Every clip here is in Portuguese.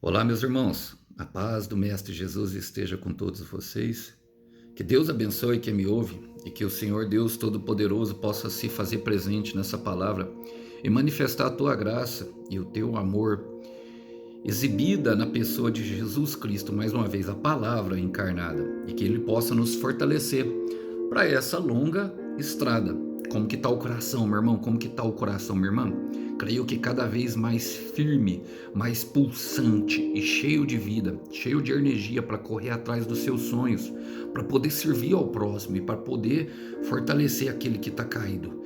Olá, meus irmãos. A paz do Mestre Jesus esteja com todos vocês. Que Deus abençoe quem me ouve e que o Senhor Deus Todo-Poderoso possa se fazer presente nessa palavra e manifestar a tua graça e o teu amor exibida na pessoa de Jesus Cristo, mais uma vez, a palavra encarnada, e que ele possa nos fortalecer para essa longa estrada. Como que está o coração, meu irmão? Como que está o coração, minha irmã? Creio que cada vez mais firme, mais pulsante e cheio de vida, cheio de energia para correr atrás dos seus sonhos, para poder servir ao próximo e para poder fortalecer aquele que está caído.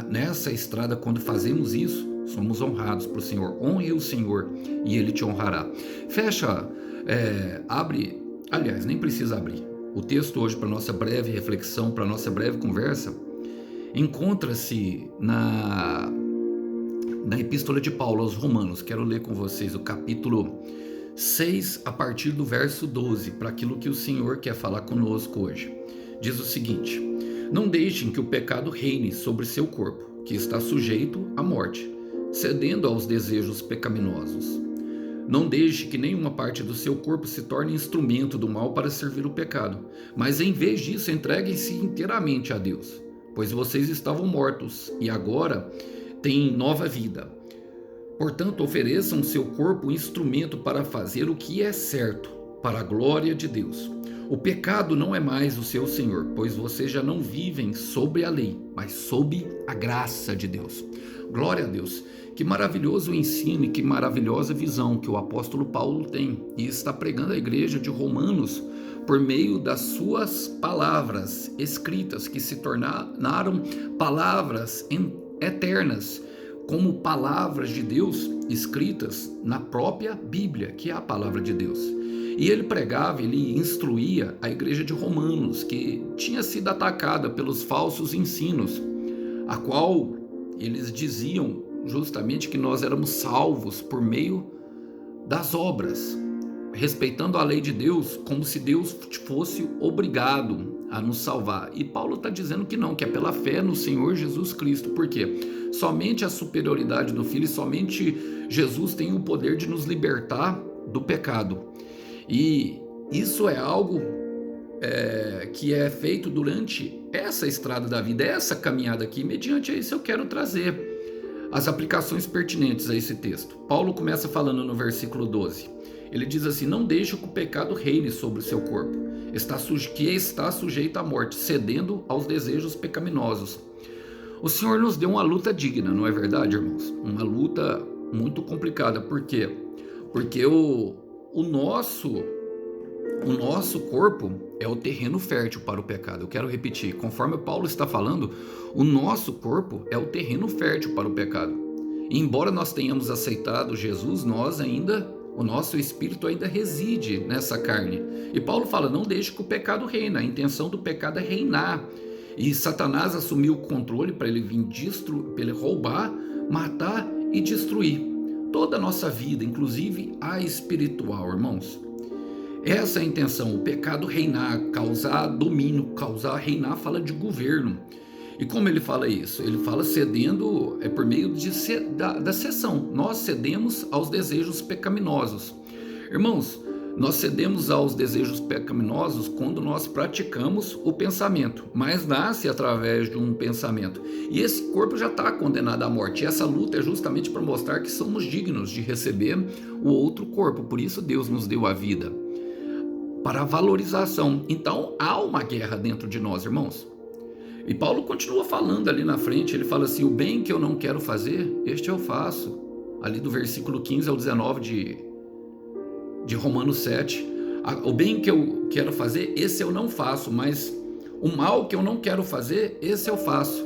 Nessa estrada, quando fazemos isso, somos honrados para o Senhor. Honre o Senhor e Ele te honrará. Fecha, abre, aliás, nem precisa abrir. O texto hoje para nossa breve reflexão, para nossa breve conversa, encontra-se na Epístola de Paulo aos Romanos. Quero ler com vocês o capítulo 6, a partir do verso 12, para aquilo que o Senhor quer falar conosco hoje. Diz o seguinte: não deixem que o pecado reine sobre seu corpo, que está sujeito à morte, cedendo aos desejos pecaminosos. Não deixe que nenhuma parte do seu corpo se torne instrumento do mal para servir o pecado, mas em vez disso entreguem-se inteiramente a Deus, pois vocês estavam mortos e agora têm nova vida. Portanto, ofereçam seu corpo instrumento para fazer o que é certo, para a glória de Deus. O pecado não é mais o seu senhor, pois vocês já não vivem sob a lei, mas sob a graça de Deus. Glória a Deus. Que maravilhoso ensino e que maravilhosa visão que o apóstolo Paulo tem e está pregando à igreja de Romanos por meio das suas palavras escritas, que se tornaram palavras eternas, como palavras de Deus escritas na própria Bíblia, que é a palavra de Deus. E ele pregava, ele instruía a igreja de Romanos, que tinha sido atacada pelos falsos ensinos, a qual eles diziam justamente que nós éramos salvos por meio das obras, respeitando a lei de Deus como se Deus fosse obrigado a nos salvar. E Paulo está dizendo que não, que é pela fé no Senhor Jesus Cristo. Por quê? Somente a superioridade do Filho, somente Jesus tem o poder de nos libertar do pecado. E isso é algo que é feito durante essa estrada da vida, essa caminhada aqui. Mediante isso eu quero trazer as aplicações pertinentes a esse texto. Paulo começa falando no versículo 12. Ele diz assim: não deixe que o pecado reine sobre o seu corpo, que está sujeito à morte, cedendo aos desejos pecaminosos. O Senhor nos deu uma luta digna, não é verdade, irmãos? Uma luta muito complicada. Por quê? Porque o nosso corpo é o terreno fértil para o pecado. Eu quero repetir, conforme Paulo está falando, o nosso corpo é o terreno fértil para o pecado. E embora nós tenhamos aceitado Jesus, o nosso espírito ainda reside nessa carne. E Paulo fala: não deixe que o pecado reine. A intenção do pecado é reinar. E Satanás assumiu o controle para ele vir para ele roubar, matar e destruir toda a nossa vida, inclusive a espiritual, irmãos. Essa é a intenção, o pecado reinar, causar domínio, reinar fala de governo. E como ele fala isso? Ele fala cedendo, por meio da cessão. Nós cedemos aos desejos pecaminosos. Irmãos, nós cedemos aos desejos pecaminosos quando nós praticamos o pensamento, mas nasce através de um pensamento. E esse corpo já está condenado à morte. E essa luta é justamente para mostrar que somos dignos de receber o outro corpo. Por isso Deus nos deu a vida, para a valorização. Então há uma guerra dentro de nós, irmãos. E Paulo continua falando ali na frente. Ele fala assim: o bem que eu não quero fazer, este eu faço. Ali do versículo 15 ao 19 de Romanos 7. O bem que eu quero fazer, esse eu não faço, mas o mal que eu não quero fazer, esse eu faço.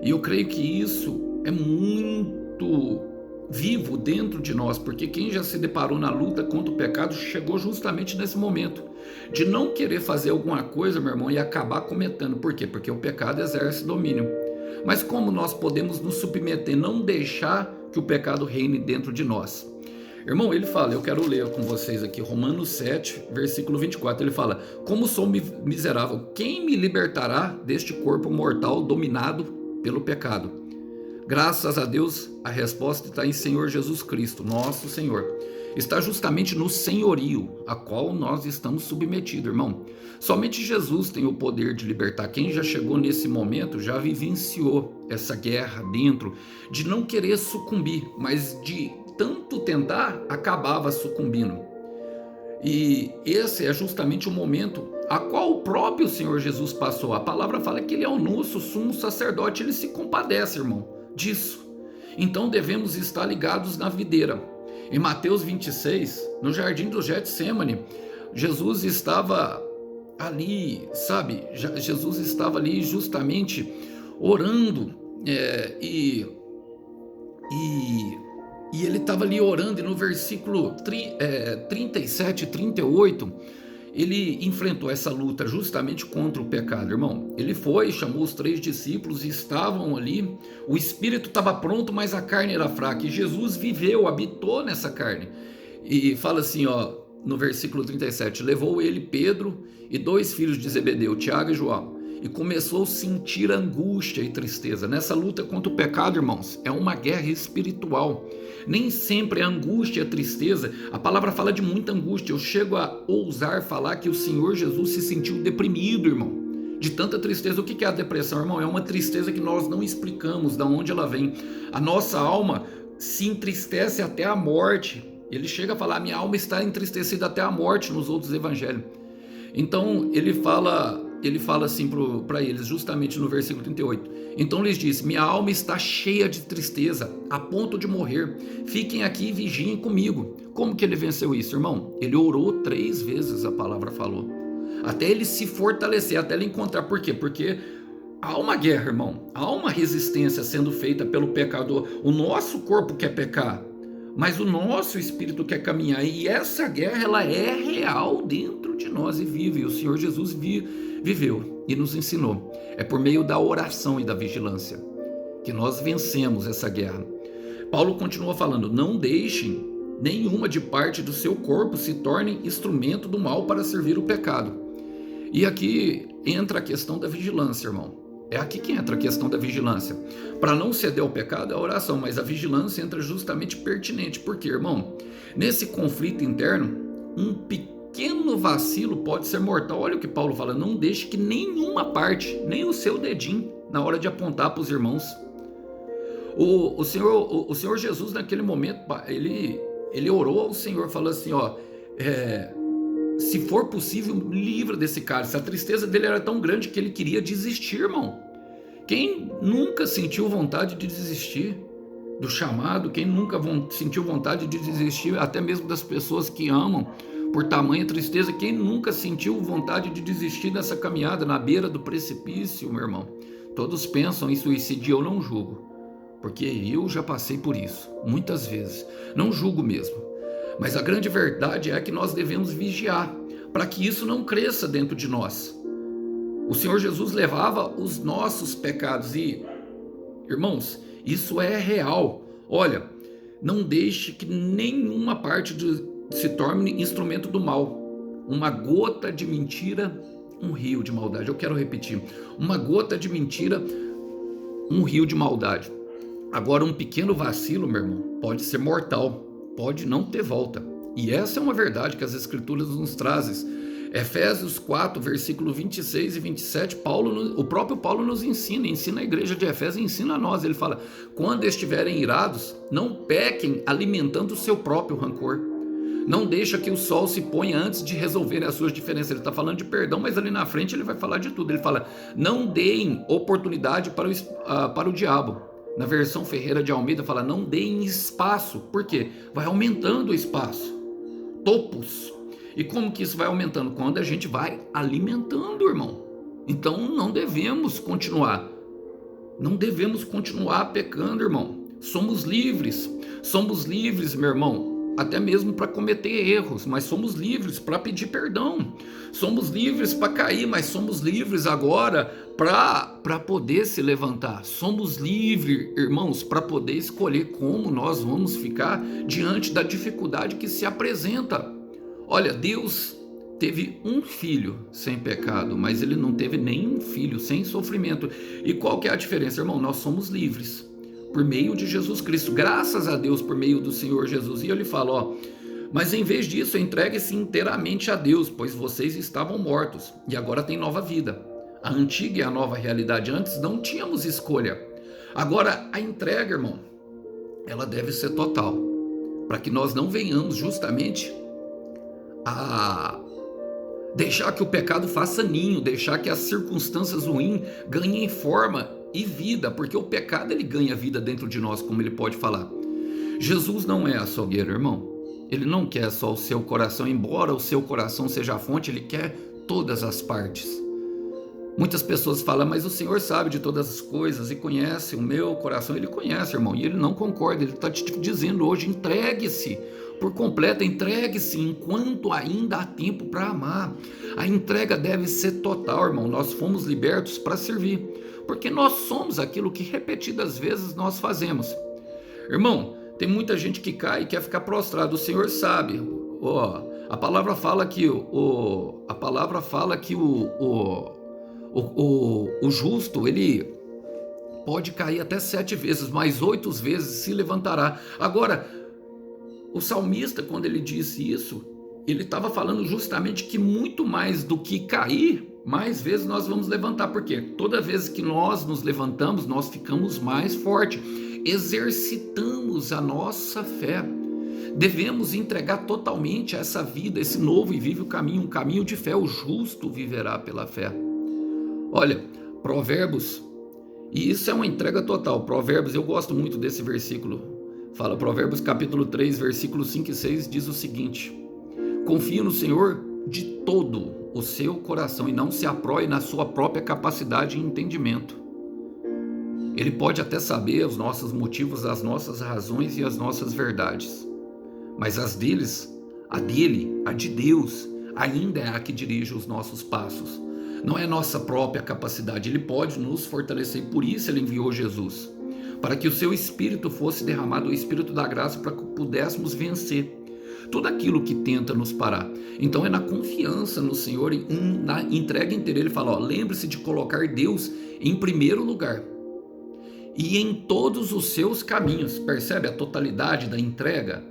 E eu creio que isso é muito vivo dentro de nós, porque quem já se deparou na luta contra o pecado chegou justamente nesse momento de não querer fazer alguma coisa, meu irmão, e acabar cometendo. Por quê? Porque o pecado exerce domínio. Mas como nós podemos nos submeter, não deixar que o pecado reine dentro de nós? Irmão, ele fala, eu quero ler com vocês aqui, Romanos 7, versículo 24, ele fala: como sou miserável, quem me libertará deste corpo mortal dominado pelo pecado? Graças a Deus, a resposta está em Senhor Jesus Cristo, nosso Senhor. está justamente no senhorio a qual nós estamos submetidos, irmão. Somente Jesus tem o poder de libertar. Quem já chegou nesse momento já vivenciou essa guerra dentro de não querer sucumbir, mas de tanto tentar, acabava sucumbindo. E esse é justamente o momento a qual o próprio Senhor Jesus passou. A palavra fala que ele é o nosso sumo sacerdote, ele se compadece, irmão, disso. Então devemos estar ligados na videira. Em Mateus 26, no jardim do Getsêmani, Jesus estava ali, sabe? Jesus estava ali justamente orando, e ele estava ali orando, e no versículo 37 e 38, ele enfrentou essa luta justamente contra o pecado, irmão. Ele foi, chamou os 3 discípulos e estavam ali. O espírito estava pronto, mas a carne era fraca. E Jesus viveu, habitou nessa carne. E fala assim, ó, no versículo 37, levou ele Pedro e 2 filhos de Zebedeu, Tiago e João, e começou a sentir angústia e tristeza. Nessa luta contra o pecado, irmãos, é uma guerra espiritual. Nem sempre a angústia e a tristeza, a palavra fala de muita angústia. Eu chego a ousar falar que o Senhor Jesus se sentiu deprimido, irmão, de tanta tristeza. O que é a depressão, irmão? É uma tristeza que nós não explicamos de onde ela vem. A nossa alma se entristece até a morte. Ele chega a falar, minha alma está entristecida até a morte, nos outros evangelhos. Então ele fala assim para eles, justamente no versículo 38. Então lhes disse, minha alma está cheia de tristeza, a ponto de morrer. Fiquem aqui e vigiem comigo. Como que ele venceu isso, irmão? Ele orou 3 vezes, a palavra falou, até ele se fortalecer, até ele encontrar. Por quê? Porque há uma guerra, irmão, há uma resistência sendo feita pelo pecador. O nosso corpo quer pecar, mas o nosso espírito quer caminhar, e essa guerra, ela é real dentro de nós e vive. E o Senhor Jesus viveu e nos ensinou. É por meio da oração e da vigilância que nós vencemos essa guerra. Paulo continua falando, não deixem nenhuma de parte do seu corpo se torne instrumento do mal para servir o pecado. E aqui entra a questão da vigilância, irmão. É aqui que entra a questão da vigilância. Para não ceder ao pecado é a oração, mas a vigilância entra justamente pertinente. Porque, irmão, nesse conflito interno, um pequeno vacilo pode ser mortal. Olha o que Paulo fala, não deixe que nenhuma parte, nem o seu dedinho, na hora de apontar para os irmãos. O Senhor Jesus, naquele momento, ele orou ao Senhor, falou assim, ó, se for possível, livra desse cálice. A tristeza dele era tão grande que ele queria desistir, irmão. Quem nunca sentiu vontade de desistir do chamado? Quem nunca sentiu vontade de desistir até mesmo das pessoas que amam por tamanha tristeza? Quem nunca sentiu vontade de desistir dessa caminhada na beira do precipício, meu irmão? Todos pensam em suicídio, eu não julgo, porque eu já passei por isso muitas vezes. Não julgo mesmo. Mas a grande verdade é que nós devemos vigiar para que isso não cresça dentro de nós. O Senhor Jesus levava os nossos pecados e, irmãos, isso é real. Olha, não deixe que nenhuma parte se torne instrumento do mal. Uma gota de mentira, um rio de maldade. Eu quero repetir. Uma gota de mentira, um rio de maldade. Agora, um pequeno vacilo, meu irmão, pode ser mortal. Pode não ter volta. E essa é uma verdade que as Escrituras nos trazem. Efésios 4, versículo 26 e 27, o próprio Paulo nos ensina a igreja de Efésios, ensina a nós. Ele fala, quando estiverem irados, não pequem alimentando o seu próprio rancor. Não deixa que o sol se ponha antes de resolverem as suas diferenças. Ele está falando de perdão, mas ali na frente ele vai falar de tudo. Ele fala, não deem oportunidade para o diabo. Na versão Ferreira de Almeida fala, não deem espaço. Por quê? Vai aumentando o espaço. Topos. E como que isso vai aumentando? Quando a gente vai alimentando, irmão. Então não devemos continuar. Não devemos continuar pecando, irmão. Somos livres. Somos livres, meu irmão, até mesmo para cometer erros, mas somos livres para pedir perdão. Somos livres para cair, mas somos livres agora para poder se levantar. Somos livres, irmãos, para poder escolher como nós vamos ficar diante da dificuldade que se apresenta. Olha, Deus teve um filho sem pecado, mas ele não teve nenhum filho sem sofrimento. E qual que é a diferença, irmão? Nós somos livres por meio de Jesus Cristo, graças a Deus por meio do Senhor Jesus. E ele fala, ó, Mas em vez disso, entregue-se inteiramente a Deus, pois vocês estavam mortos e agora têm nova vida. A antiga e a nova realidade. Antes não tínhamos escolha. Agora a entrega, irmão, ela deve ser total, para que nós não venhamos justamente a deixar que o pecado faça ninho, deixar que as circunstâncias ruins ganhem forma e vida, porque o pecado ele ganha vida dentro de nós, como ele pode falar. Jesus não é açougueiro, irmão. Ele não quer só o seu coração, embora o seu coração seja a fonte, ele quer todas as partes. Muitas pessoas falam, mas o Senhor sabe de todas as coisas e conhece o meu coração. Ele conhece, irmão, e ele não concorda. Ele está te dizendo hoje, entregue-se por completo, entregue-se enquanto ainda há tempo para amar. A entrega deve ser total, irmão. Nós fomos libertos para servir, porque nós somos aquilo que repetidas vezes nós fazemos. Irmão, tem muita gente que cai e quer ficar prostrado. O Senhor sabe. A palavra fala que o justo, ele pode cair até 7 vezes, mas 8 vezes se levantará. Agora, o salmista, quando ele disse isso, ele estava falando justamente que muito mais do que cair, mais vezes nós vamos levantar. Porque toda vez que nós nos levantamos, nós ficamos mais fortes, exercitamos a nossa fé. Devemos entregar totalmente essa vida, esse novo e vivo caminho, um caminho de fé. O justo viverá pela fé. Olha, Provérbios, e isso é uma entrega total. Provérbios, eu gosto muito desse versículo. Fala, Provérbios capítulo 3, versículos 5 e 6, diz o seguinte: confie no Senhor de todo o seu coração e não se apoie na sua própria capacidade e entendimento. Ele pode até saber os nossos motivos, as nossas razões e as nossas verdades, mas a de Deus, ainda é a que dirige os nossos passos. Não é nossa própria capacidade. Ele pode nos fortalecer, por isso ele enviou Jesus, para que o seu Espírito fosse derramado, o Espírito da graça, para que pudéssemos vencer tudo aquilo que tenta nos parar. Então é na confiança no Senhor, na entrega inteira. Ele fala, lembre-se de colocar Deus em primeiro lugar e em todos os seus caminhos. Percebe a totalidade da entrega?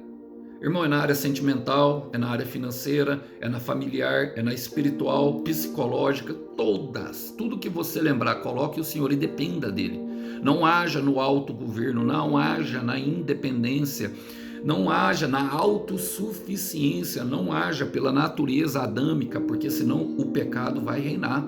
Irmão, é na área sentimental, é na área financeira, é na familiar, é na espiritual, psicológica, todas. Tudo que você lembrar, coloque o Senhor e dependa dele. Não haja no autogoverno, não haja na independência, não haja na autossuficiência, não haja pela natureza adâmica, porque senão o pecado vai reinar.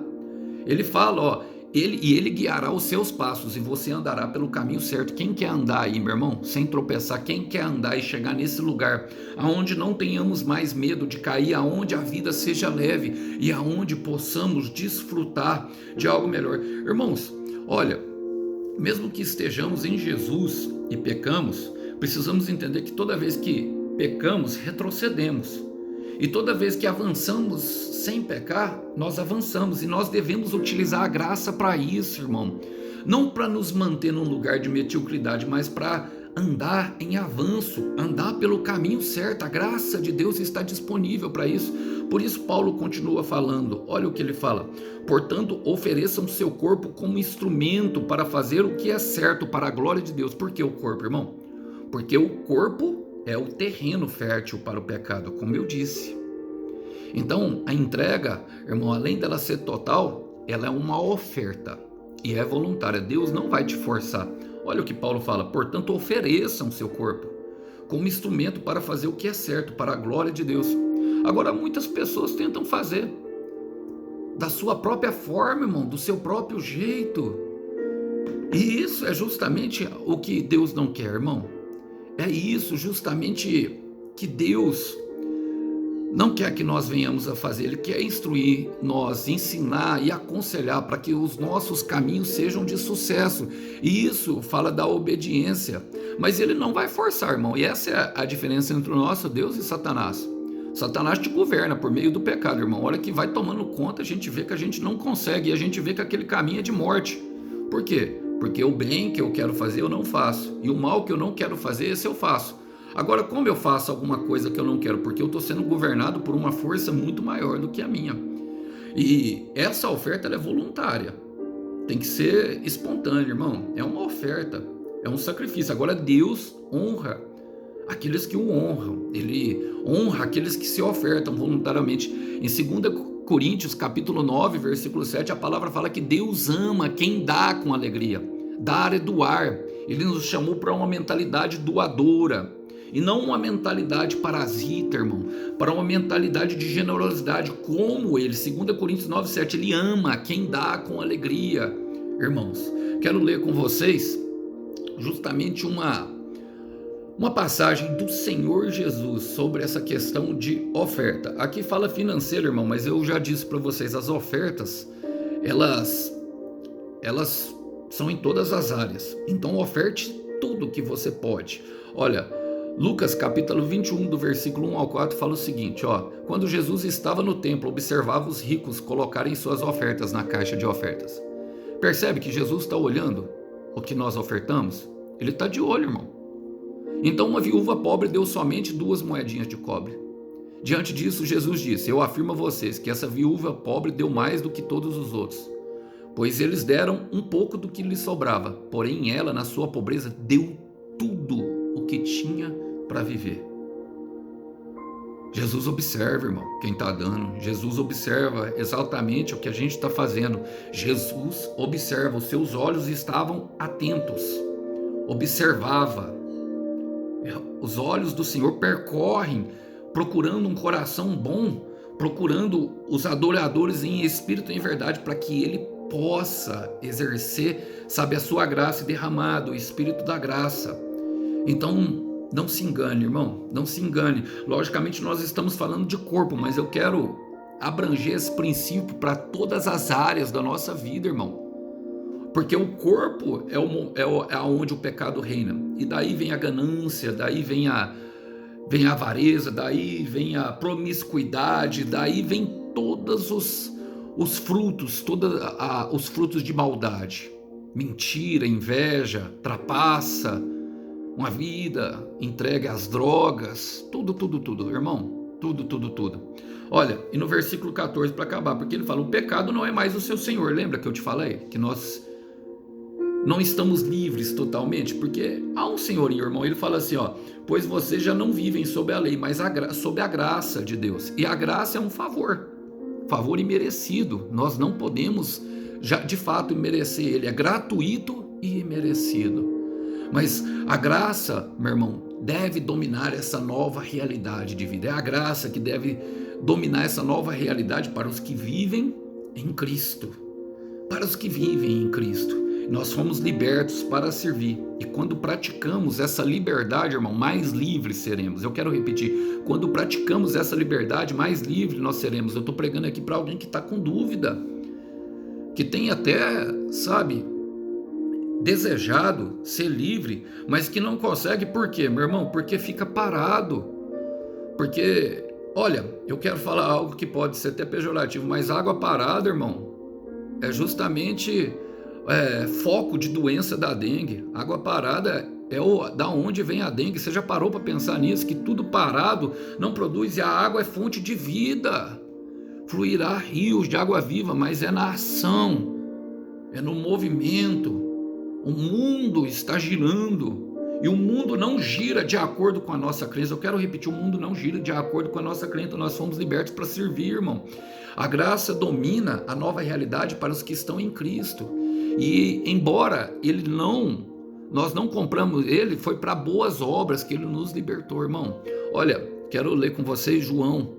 Ele fala, ele guiará os seus passos e você andará pelo caminho certo. Quem quer andar aí, meu irmão, sem tropeçar? Quem quer andar e chegar nesse lugar aonde não tenhamos mais medo de cair, aonde a vida seja leve e aonde possamos desfrutar de algo melhor? Irmãos, olha, mesmo que estejamos em Jesus e pecamos, precisamos entender que toda vez que pecamos, retrocedemos. E toda vez que avançamos sem pecar, nós avançamos. E nós devemos utilizar a graça para isso, irmão. Não para nos manter num lugar de mediocridade, mas para andar em avanço, andar pelo caminho certo. A graça de Deus está disponível para isso. Por isso Paulo continua falando. Olha o que ele fala. Portanto, ofereçam seu corpo como instrumento para fazer o que é certo para a glória de Deus. Por que o corpo, irmão? Porque o corpo é o terreno fértil para o pecado, como eu disse. Então, a entrega, irmão, além dela ser total, ela é uma oferta e é voluntária. Deus não vai te forçar. Olha o que Paulo fala. Portanto, ofereçam seu corpo como instrumento para fazer o que é certo, para a glória de Deus. Agora, muitas pessoas tentam fazer da sua própria forma, irmão, do seu próprio jeito. E isso é justamente o que Deus não quer, irmão. É isso justamente que Deus não quer que nós venhamos a fazer. Ele quer instruir nós, ensinar e aconselhar para que os nossos caminhos sejam de sucesso. E isso fala da obediência. Mas ele não vai forçar, irmão. E essa é a diferença entre o nosso Deus e Satanás. Satanás te governa por meio do pecado, irmão. A hora que vai tomando conta, a gente vê que a gente não consegue. E a gente vê que aquele caminho é de morte. Por quê? Porque o bem que eu quero fazer eu não faço, e o mal que eu não quero fazer, esse eu faço. Agora, como eu faço alguma coisa que eu não quero? Porque eu estou sendo governado por uma força muito maior do que a minha. E essa oferta ela é voluntária, tem que ser espontânea, irmão. É uma oferta, é um sacrifício. Agora Deus honra aqueles que o honram. Ele honra aqueles que se ofertam voluntariamente. Em 2 Coríntios, capítulo 9, versículo 7, a palavra fala que Deus ama quem dá com alegria. Dar é doar. Ele nos chamou para uma mentalidade doadora. E não uma mentalidade parasita, irmão. Para uma mentalidade de generosidade, como ele. 2 Coríntios 9, 7, ele ama quem dá com alegria. Irmãos, quero ler com vocês justamente uma passagem do Senhor Jesus sobre essa questão de oferta. Aqui fala financeiro, irmão, mas eu já disse para vocês, as ofertas, elas são em todas as áreas. Então oferte tudo que você pode. Olha, Lucas capítulo 21, do versículo 1 ao 4, fala o seguinte, quando Jesus estava no templo, observava os ricos colocarem suas ofertas na caixa de ofertas. Percebe que Jesus está olhando o que nós ofertamos? Ele está de olho, irmão. Então uma viúva pobre deu somente 2 moedinhas de cobre. Diante disso, Jesus disse, eu afirmo a vocês que essa viúva pobre deu mais do que todos os outros, pois eles deram um pouco do que lhe sobrava, porém ela, na sua pobreza, deu tudo o que tinha para viver. Jesus observa, irmão, quem está dando. Jesus observa exatamente o que a gente está fazendo. Jesus observa, os seus olhos estavam atentos, observava. Os olhos do Senhor percorrem, procurando um coração bom, procurando os adoradores em espírito e em verdade, para que ele possa exercer, sabe, a sua graça e derramar o espírito da graça. Então, não se engane, irmão, não se engane. Logicamente nós estamos falando de corpo, mas eu quero abranger esse princípio para todas as áreas da nossa vida, irmão. Porque o corpo é onde o pecado reina. E daí vem a ganância, daí vem a avareza, daí vem a promiscuidade, daí vem todos os frutos, os frutos de maldade. Mentira, inveja, trapaça, uma vida entregue às drogas, tudo, irmão, tudo. Olha, e no versículo 14, para acabar, porque ele fala, o pecado não é mais o seu senhor. Lembra que eu te falei que nós não estamos livres totalmente? Porque há um senhorio, irmão. Ele fala assim, pois vocês já não vivem sob a lei, mas sob a graça de Deus. E a graça é um favor imerecido. Nós não podemos, já de fato, merecer ele. É gratuito e imerecido. Mas a graça, meu irmão, deve dominar essa nova realidade de vida. É a graça que deve dominar essa nova realidade para os que vivem em Cristo. Para os que vivem em Cristo. Nós fomos libertos para servir. E quando praticamos essa liberdade, irmão, mais livres seremos. Eu quero repetir. Quando praticamos essa liberdade, mais livre nós seremos. Eu estou pregando aqui para alguém que está com dúvida. Que tem até, sabe, desejado ser livre, mas que não consegue. Por quê, meu irmão? Porque fica parado. Porque, olha, eu quero falar algo que pode ser até pejorativo, mas água parada, irmão, é justamente foco de doença da dengue. Água parada é da onde vem a dengue. Você já parou para pensar nisso? Que tudo parado não produz, e a água é fonte de vida. Fluirá rios de água viva, mas é na ação, é no movimento. O mundo está girando, e o mundo não gira de acordo com a nossa crença. Eu quero repetir, o mundo não gira de acordo com a nossa crença. Nós fomos libertos para servir, irmão. A graça domina a nova realidade para os que estão em Cristo. E embora nós não compramos ele, foi para boas obras que ele nos libertou, irmão. Olha, quero ler com vocês João,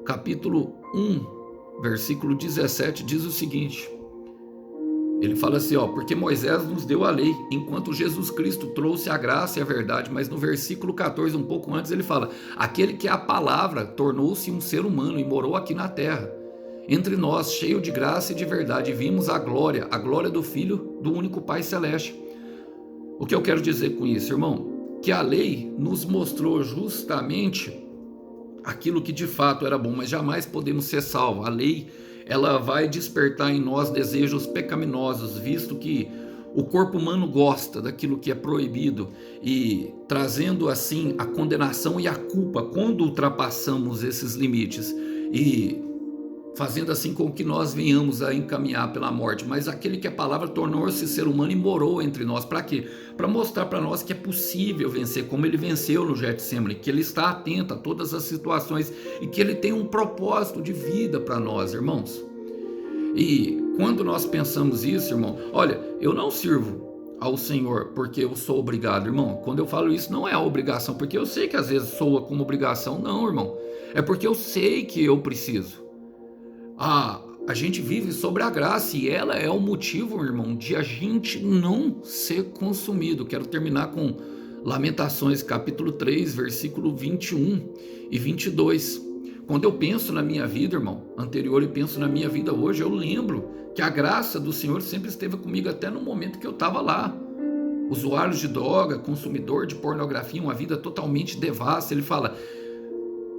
capítulo 1, versículo 17, diz o seguinte. Ele fala assim, porque Moisés nos deu a lei, enquanto Jesus Cristo trouxe a graça e a verdade. Mas no versículo 14, um pouco antes, ele fala, aquele que é a palavra tornou-se um ser humano e morou aqui na terra, entre nós, cheio de graça e de verdade, vimos a glória do Filho do único Pai Celeste. O que eu quero dizer com isso, irmão? Que a lei nos mostrou justamente aquilo que de fato era bom, mas jamais podemos ser salvos. A lei, ela vai despertar em nós desejos pecaminosos, visto que o corpo humano gosta daquilo que é proibido, e trazendo assim a condenação e a culpa quando ultrapassamos esses limites. E fazendo assim com que nós venhamos a encaminhar pela morte, mas aquele que a palavra tornou-se ser humano e morou entre nós. Para quê? Para mostrar para nós que é possível vencer, como ele venceu no Getsemane, que ele está atento a todas as situações e que ele tem um propósito de vida para nós, irmãos. E quando nós pensamos isso, irmão, olha, eu não sirvo ao Senhor porque eu sou obrigado, irmão. Quando eu falo isso, não é a obrigação, porque eu sei que às vezes soa como obrigação, não, irmão. É porque eu sei que eu preciso. A gente vive sobre a graça e ela é o motivo, irmão, de a gente não ser consumido. Quero terminar com Lamentações, capítulo 3, versículo 21 e 22. Quando eu penso na minha vida, irmão, anterior, e penso na minha vida hoje, eu lembro que a graça do Senhor sempre esteve comigo até no momento que eu estava lá. Usuário de droga, consumidor de pornografia, uma vida totalmente devassa. Ele fala: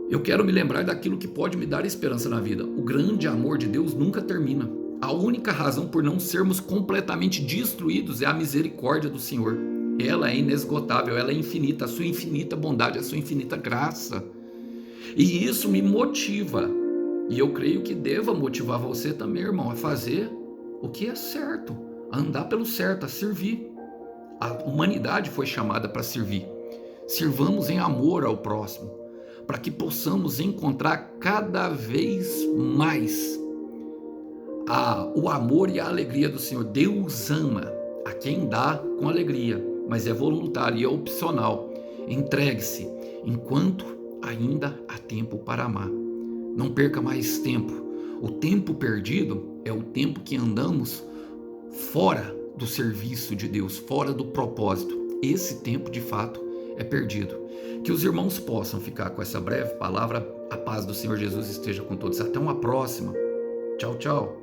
eu quero me lembrar daquilo que pode me dar esperança na vida. O grande amor de Deus nunca termina. A única razão por não sermos completamente destruídos é a misericórdia do Senhor. Ela é inesgotável, ela é infinita, a sua infinita bondade, a sua infinita graça. E isso me motiva. E eu creio que deva motivar você também, irmão, a fazer o que é certo, a andar pelo certo, a servir. A humanidade foi chamada para servir. Sirvamos em amor ao próximo, para que possamos encontrar cada vez mais o amor e a alegria do Senhor. Deus ama a quem dá com alegria, mas é voluntário e é opcional. Entregue-se enquanto ainda há tempo para amar. Não perca mais tempo. O tempo perdido é o tempo que andamos fora do serviço de Deus, fora do propósito. Esse tempo, de fato, é perdido. Que os irmãos possam ficar com essa breve palavra. A paz do Senhor Jesus esteja com todos. Até uma próxima. Tchau, tchau.